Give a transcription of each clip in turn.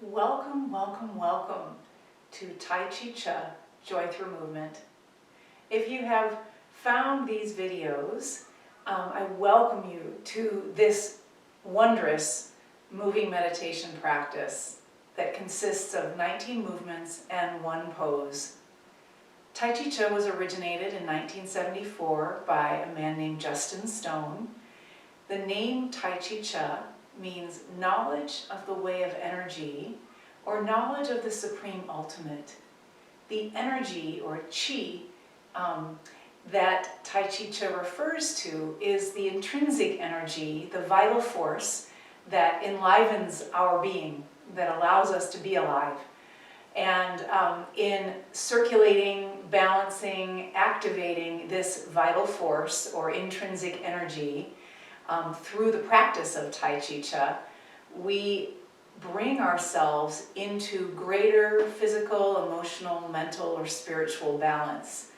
Welcome, welcome, welcome to Tai Chi Chih, Joy Through Movement. If you have found these videos, I welcome you to this wondrous moving meditation practice that consists of 19 movements and one pose. Tai Chi Chih was originated in 1974 by a man named Justin Stone. The name Tai Chi Chih means knowledge of the way of energy, or knowledge of the supreme ultimate. The energy, or chi, that Tai Chi Chih refers to is the intrinsic energy, the vital force that enlivens our being, that allows us to be alive. And in circulating, balancing, activating this vital force, or intrinsic energy, through the practice of Tai Chi Chih, we bring ourselves into greater physical, emotional, mental, or spiritual balance.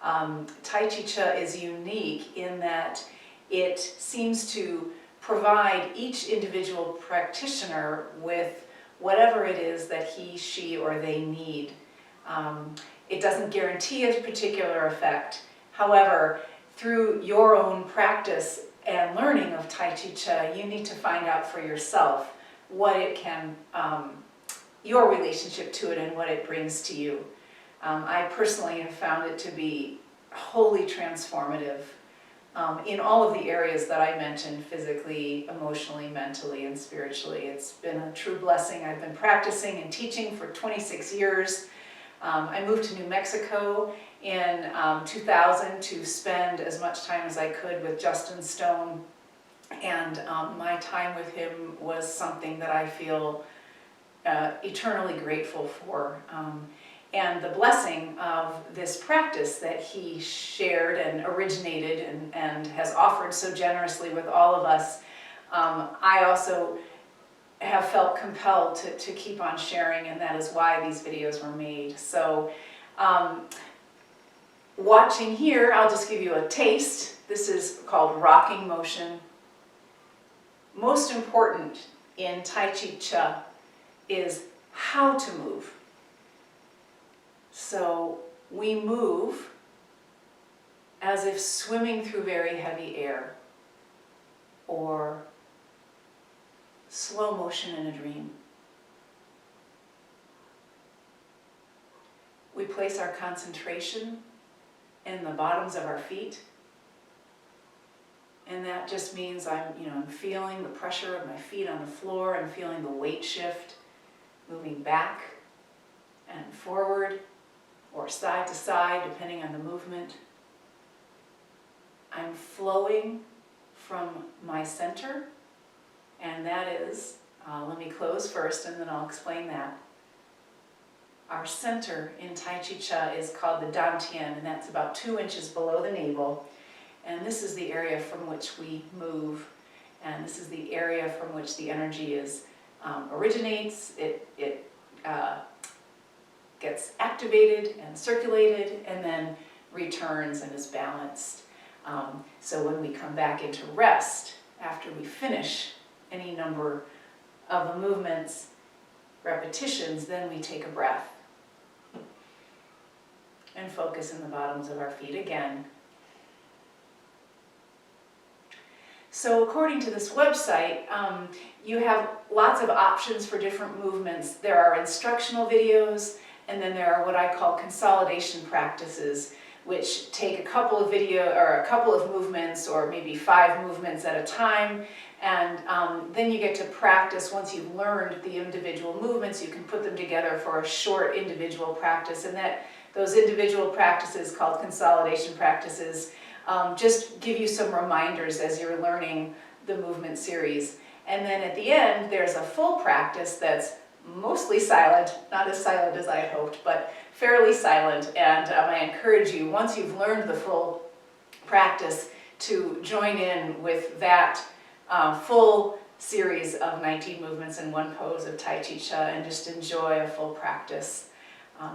Tai Chi Chih is unique in that it seems to provide each individual practitioner with whatever it is that he, she, or they need. It doesn't guarantee a particular effect. However, through your own practice and learning of Tai Chi Chih, you need to find out for yourself what it can, your relationship to it and what it brings to you. I personally have found it to be wholly transformative in all of the areas that I mentioned, physically, emotionally, mentally, and spiritually. It's been a true blessing. I've been practicing and teaching for 26 years. I moved to New Mexico in 2000 to spend as much time as I could with Justin Stone, and my time with him was something that I feel eternally grateful for. And the blessing of this practice that he shared and originated and has offered so generously with all of us, I also have felt compelled to keep on sharing, and that is why these videos were made. So watching here, I'll just give you a taste. This is called rocking motion. Most important in Tai Chi Chih is how to move. So we move as if swimming through very heavy air, or slow motion in a dream. We place our concentration in the bottoms of our feet, and that just means I'm feeling the pressure of my feet on the floor. I'm feeling the weight shift, moving back and forward, or side to side, depending on the movement. I'm flowing from my center, and that is, let me close first and then I'll explain that. Our center in Tai Chi Chih is called the dantian, and that's about 2 inches below the navel. And this is the area from which we move, and this is the area from which the energy originates. It gets activated and circulated, and then returns and is balanced. So when we come back into rest, after we finish any number of the movements, repetitions, then we take a breath and focus in the bottoms of our feet again. So according to this website, you have lots of options for different movements. There are instructional videos, and then there are what I call consolidation practices, which take a couple of movements, or maybe 5 movements at a time, and then you get to practice. Once you've learned the individual movements, you can put them together for a short individual practice, and those individual practices, called consolidation practices, just give you some reminders as you're learning the movement series. And then at the end, there's a full practice that's mostly silent, not as silent as I had hoped, but fairly silent. And I encourage you, once you've learned the full practice, to join in with that full series of 19 movements and one pose of Tai Chi Chih, and just enjoy a full practice.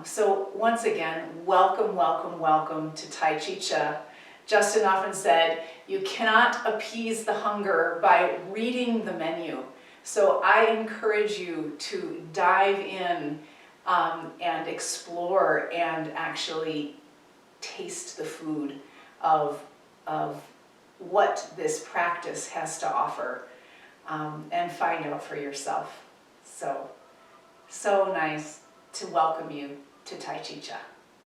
So once again, welcome, welcome, welcome to Tai Chi Chih. Justin often said, you cannot appease the hunger by reading the menu. So I encourage you to dive in and explore and actually taste the food of what this practice has to offer, and find out for yourself. So nice to welcome you to Tai Chi Chih.